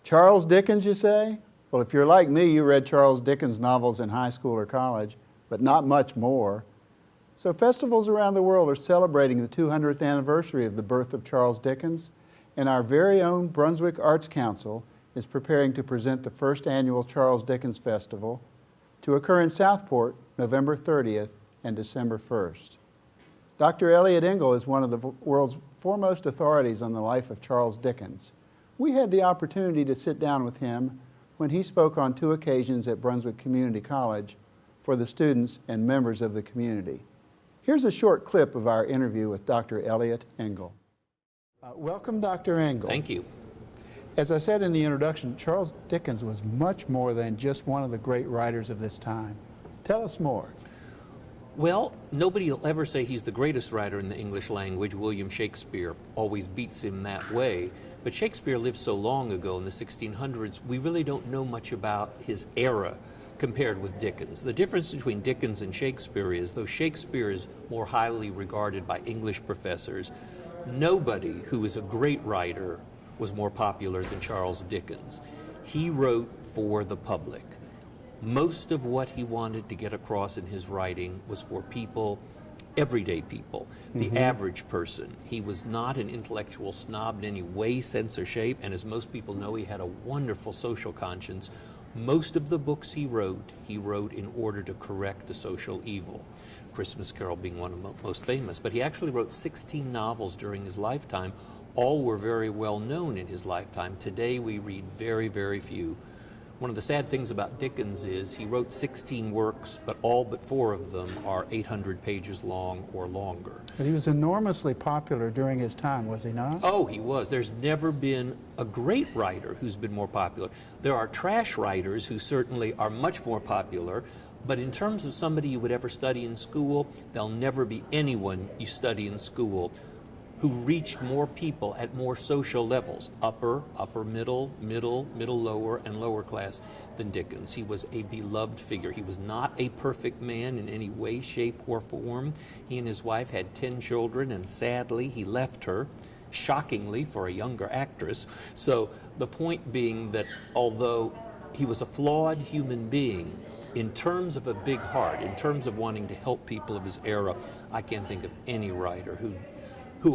Charles Dickens, you say? Well, if you're like me, you read Charles Dickens novels in high school or college, but not much more. So festivals around the world are celebrating the 200th anniversary of the birth of Charles Dickens, and our very own Brunswick Arts Council is preparing to present the first annual Charles Dickens Festival to occur in Southport November 30th and December 1st. Dr. Eliot Engel is one of the world's foremost authorities on the life of Charles Dickens. We had the opportunity to sit down with him when he spoke on 2 occasions at Brunswick Community College for the students and members of the community. Here's a short clip of our interview with Dr. Eliot Engel. Welcome, Dr. Engel. Thank you. As I said in the introduction, Charles Dickens was much more than just one of the great writers of this time. Tell us more. Well, nobody will ever say he's the greatest writer in the English language. William Shakespeare always beats him that way. But Shakespeare lived so long ago in the 1600s, we really don't know much about his era compared with Dickens. The difference between Dickens and Shakespeare is, though Shakespeare is more highly regarded by English professors, nobody who is a great writer was more popular than Charles Dickens. He wrote for the public. Most of what he wanted to get across in his writing was for people, everyday people, the average person. He was not an intellectual snob in any way, sense, or shape, and as most people know, he had a wonderful social conscience. Most of the books he wrote in order to correct a social evil. Christmas Carol being one of the most famous, but he actually wrote 16 novels during his lifetime. All were very well known in his lifetime. Today we read very, very few. One of the sad things about Dickens is he wrote 16 works, but all but 4 of them are 800 pages long or longer. But he was enormously popular during his time, was he not? Oh, he was. There's never been a great writer who's been more popular. There are trash writers who certainly are much more popular, but in terms of somebody you would ever study in school, there'll never be anyone you study in school who reached more people at more social levels, upper, middle, lower, and lower class than Dickens. He was a beloved figure. He was not a perfect man in any way, shape, or form. He and his wife had 10 children, and sadly, he left her, shockingly for a younger actress. So the point being that although he was a flawed human being, in terms of a big heart, in terms of wanting to help people of his era, I can't think of any writer who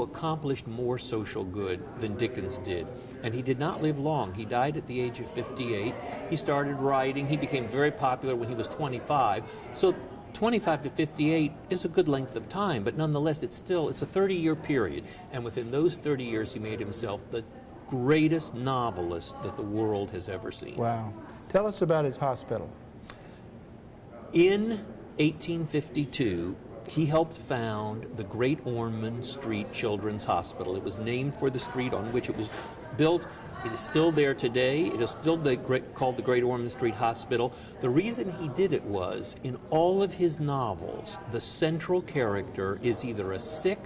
accomplished more social good than Dickens did. And he did not live long. He died at the age of 58. He started writing. He became very popular when he was 25. So 25 to 58 is a good length of time, but nonetheless, it's a 30-year period. And within those 30 years, he made himself the greatest novelist that the world has ever seen. Wow. Tell us about his hospital. In 1852, he helped found the Great Ormond Street Children's Hospital. It was named for the street on which it was built. It is still there today. It is still called the Great Ormond Street Hospital. The reason he did it was, in all of his novels, the central character is either a sick,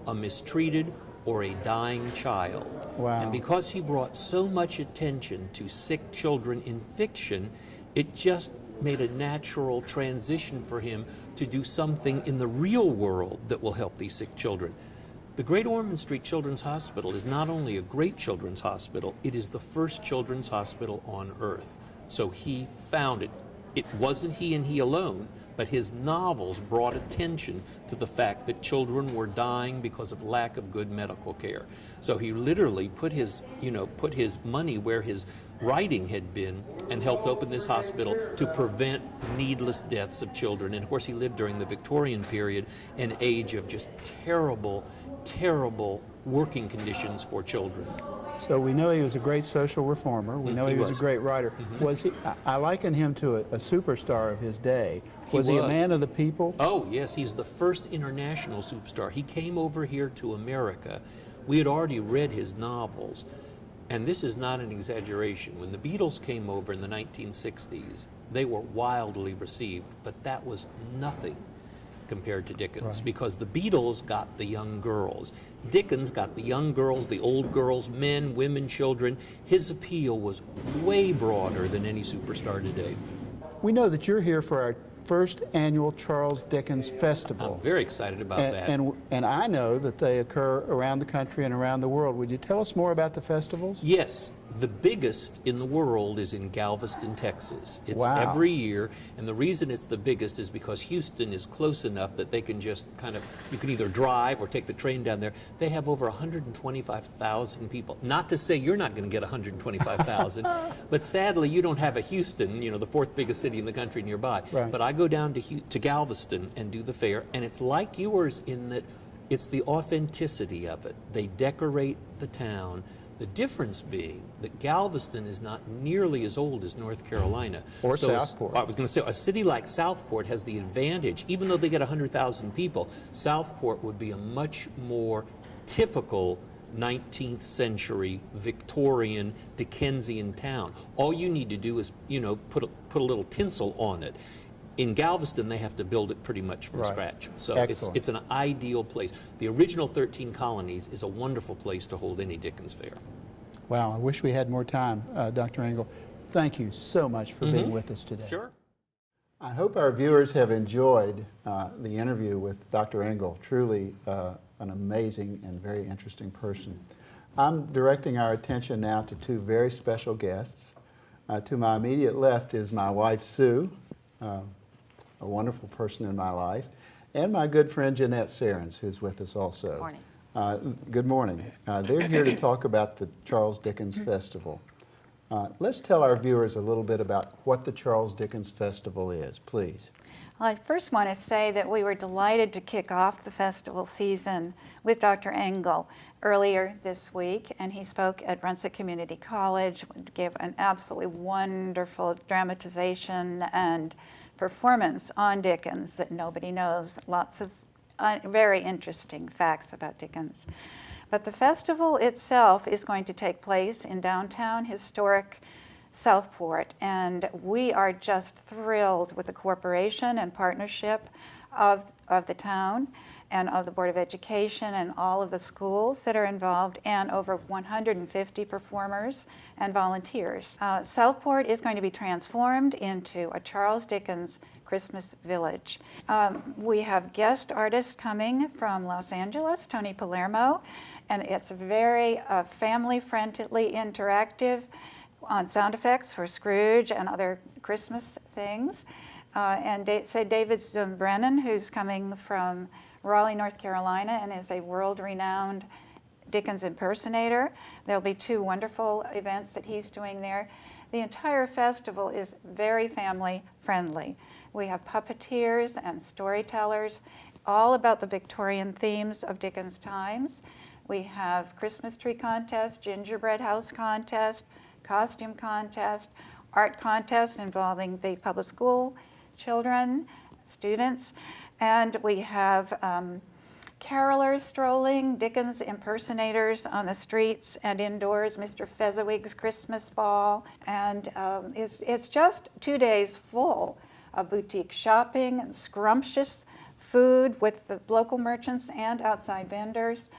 a mistreated, or a dying child. Wow. And because he brought so much attention to sick children in fiction, it just made a natural transition for him to do something in the real world that will help these sick children. The Great Ormond Street Children's Hospital is not only a great children's hospital, it is the first children's hospital on earth. So he found it. It wasn't he and he alone, but his novels brought attention to the fact that children were dying because of lack of good medical care. So he literally put his money where his writing had been and helped open this hospital to prevent needless deaths of children. And of course, he lived during the Victorian period, an age of just terrible, terrible working conditions for children. So we know he was a great social reformer. We know he was a great writer. Was he? I liken him to a superstar of his day. Was he a man of the people? Oh, yes. He's the first international superstar. He came over here to America. We had already read his novels. And this is not an exaggeration. When the Beatles came over in the 1960s, they were wildly received, but that was nothing compared to Dickens, because the Beatles got the young girls. Dickens got the young girls, the old girls, men, women, children. His appeal was way broader than any superstar today. We know that you're here for our first annual Charles Dickens Festival. I'm very excited about that. And I know that they occur around the country and around the world. Would you tell us more about the festivals? Yes. The biggest in the world is in Galveston, Texas. It's Wow. every year, and the reason it's the biggest is because Houston is close enough that they can just you can either drive or take the train down there. They have over 125,000 people. Not to say you're not going to get 125,000, but sadly you don't have a Houston, the fourth biggest city in the country nearby. Right. But I go down to Galveston and do the fair, and it's like yours in that it's the authenticity of it. They decorate the town. The difference being that Galveston is not nearly as old as North Carolina. Or So Southport. I was going to say, a city like Southport has the advantage, even though they get 100,000 people, Southport would be a much more typical 19th century Victorian Dickensian town. All you need to do is, put a little tinsel on it. In Galveston, they have to build it pretty much from Right. scratch. So Excellent. it's an ideal place. The original 13 colonies is a wonderful place to hold any Dickens fair. Wow, I wish we had more time, Dr. Engel. Thank you so much for being with us today. Sure. I hope our viewers have enjoyed the interview with Dr. Engel. Truly an amazing and very interesting person. I'm directing our attention now to two very special guests. To my immediate left is my wife, Sue, a wonderful person in my life, and my good friend Jeanette Serens, who's with us also. Good morning. Good morning. They're here to talk about the Charles Dickens Festival. Let's tell our viewers a little bit about what the Charles Dickens Festival is, please. Well, I first want to say that we were delighted to kick off the festival season with Dr. Engel earlier this week, and he spoke at Brunswick Community College, gave an absolutely wonderful dramatization and performance on Dickens that nobody knows. Lots of very interesting facts about Dickens. But the festival itself is going to take place in downtown historic Southport, and we are just thrilled with the cooperation and partnership of the town and of the Board of Education and all of the schools that are involved, and over 150 performers and volunteers. Southport is going to be transformed into a Charles Dickens Christmas village. We have guest artists coming from Los Angeles, Tony Palermo, and it's very family-friendly, interactive on sound effects for Scrooge and other Christmas things. And David Zumbrennan, who's coming from Raleigh, North Carolina, and is a world-renowned Dickens impersonator. There'll be two wonderful events that he's doing there. The entire festival is very family-friendly. We have puppeteers and storytellers, all about the Victorian themes of Dickens' times. We have Christmas tree contest, gingerbread house contest, costume contest, art contest involving the public school children, students, and we have carolers strolling, Dickens impersonators on the streets and indoors, Mr. Fezziwig's Christmas Ball, and it's just 2 days full of boutique shopping and scrumptious food with the local merchants and outside vendors.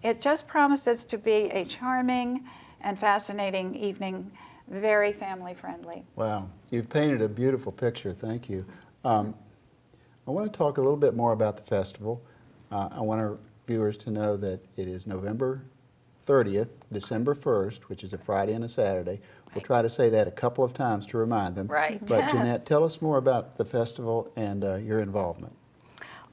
It just promises to be a charming and fascinating evening, very family-friendly. Wow, you've painted a beautiful picture, thank you. I want to talk a little bit more about the festival. I want our viewers to know that it is November 30th, December 1st, which is a Friday and a Saturday. We'll try to say that a couple of times to remind them. Right. But Jeanette, tell us more about the festival and your involvement.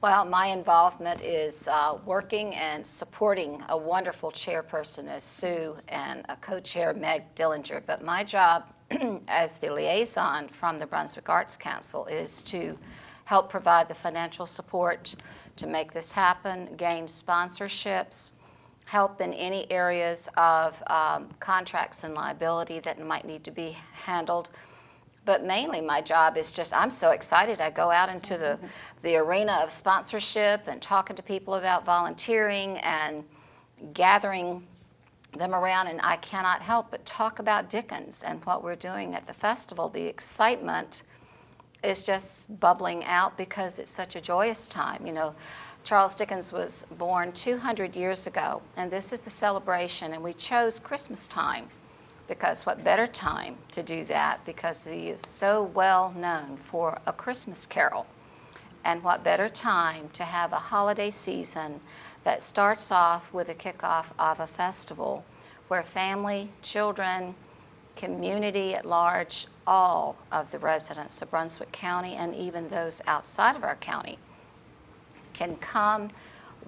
Well, my involvement is working and supporting a wonderful chairperson as Sue and a co-chair, Meg Dillinger. But my job as the liaison from the Brunswick Arts Council is to help provide the financial support to make this happen, gain sponsorships, help in any areas of contracts and liability that might need to be handled. But mainly my job is just, I'm so excited. I go out into the arena of sponsorship and talking to people about volunteering and gathering them around, and I cannot help but talk about Dickens and what we're doing at the festival. The excitement is just bubbling out because it's such a joyous time. You know, Charles Dickens was born 200 years ago, and this is the celebration, and we chose Christmas time. Because what better time to do that, because he is so well known for A Christmas Carol. And what better time to have a holiday season that starts off with a kickoff of a festival where family, children, community at large, all of the residents of Brunswick County and even those outside of our county can come,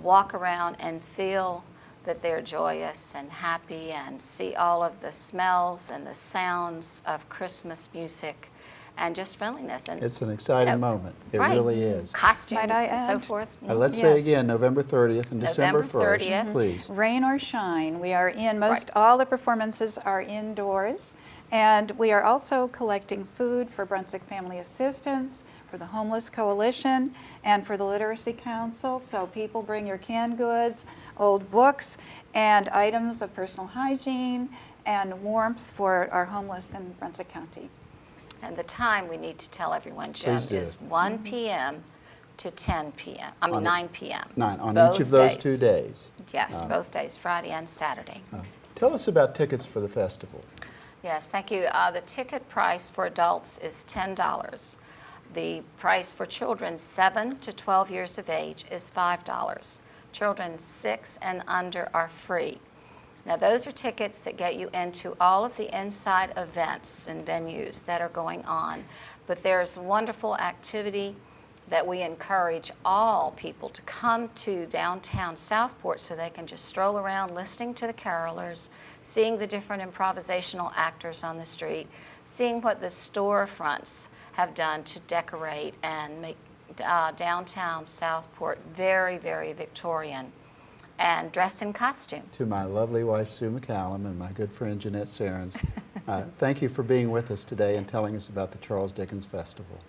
walk around and feel that they're joyous and happy and see all of the smells and the sounds of Christmas music and just friendliness. And It's an exciting moment. It right. really is. Costumes Might I and so add? forth. Let's say Yes. again, November 30th and December November 1st, 30th. please. Rain or shine, we are in, most Right. all the performances are indoors. And we are also collecting food for Brunswick Family Assistance, for the Homeless Coalition, and for the Literacy Council. So people bring your canned goods, old books, and items of personal hygiene and warmth for our homeless in Brunswick County. And the time we need to tell everyone, Jim, Please do. is 1 p.m. to 10 p.m. I mean On 9 p.m. 9 on Both each of those days. 2 days. Yes, both days, Friday and Saturday. Tell us about tickets for the festival. Yes, thank you. The ticket price for adults is $10. The price for children 7 to 12 years of age is $5. Children 6 and under are free. Now, those are tickets that get you into all of the inside events and venues that are going on. But there's wonderful activity that we encourage all people to come to downtown Southport so they can just stroll around listening to the carolers, seeing the different improvisational actors on the street, seeing what the storefronts have done to decorate and make downtown Southport very, very Victorian, and dress in costume. To my lovely wife, Sue MacCallum, and my good friend, Jeanette Serens, thank you for being with us today and telling us about the Charles Dickens Festival.